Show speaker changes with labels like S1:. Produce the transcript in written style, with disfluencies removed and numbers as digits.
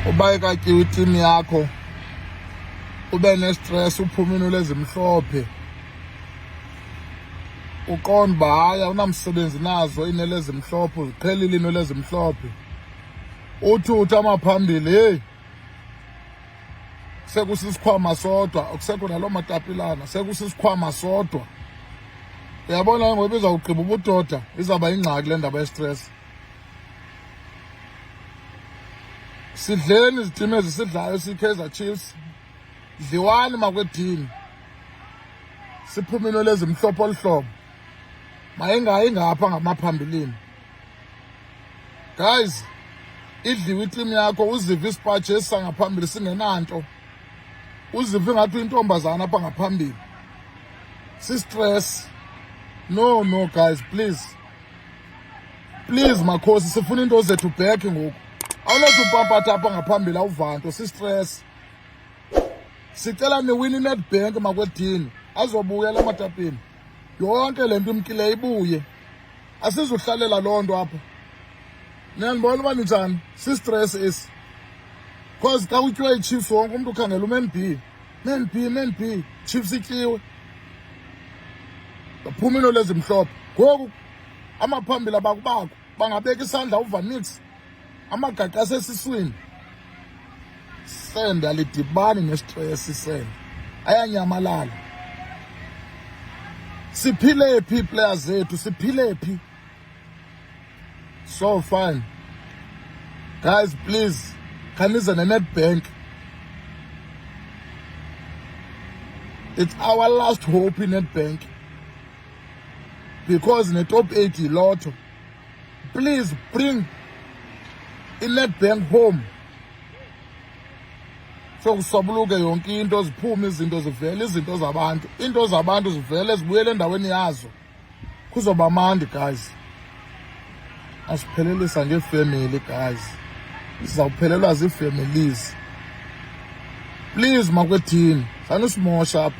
S1: uba ikatyiwe itimu yakho ube nestress uphumile lezimhlophe uqonda uba haya unamsebenzi nazo inelezimhlophe uziqhelile into lezimhlophe uthutha amaphambili hey sekusisikhwama sodwa akusekho naloo matapilana sekusisikhwama sodwa uyabona ngoba izawugqiba ubudoda izawuba yingxaki le ndaba yestress. Sidleni izitimu ezisidlayo siyi-Kaizer Chiefs dliwani makwedini siphumile lezimhlophe oluhlobo mayingayi ngapha ngamaphambilini. Guys, idliwe itimu yakho uzive isipaji esisangaphambili singenanto uzive ngathi uyintombazana apha ngaphambili si-stress. No guys, please makhosi sifuna into zethu back ngoku awunothi upampatha apha ngaphambili awuvanto si-stress. Sicela niwini iNedbank makwedini azobuya la matapini yonke le nto imkile ibuye asizuhlalela loo nto apha. Niyandibona uba ninjani si-stress esi because xa utyiwe iChiefs wonke umntu ukhangela uMan B Chiefs ityiwe baphuma into lezimhlophe. Ngoku amaphambili abakubakho bangabeka isandla uVanix amagaqa asesiswini sende alidibani nestress sende ayanyamalala. Siphile phi players zethu siphile phi? So fine guys, please khanize neNedbank, it's our last hope in Nedbank because ne-top 8 yilotho. Please bring iNedbank home sokusobuluke yonke into ziphume izinto zivele izinto zabantu into zabantu zivele zibuyele endaweni yazo kuzoba mandi guys. Asiphelelisa ngefamily guys, sizawuphelelwa zii-families. Please makwedini sanusimosha apha.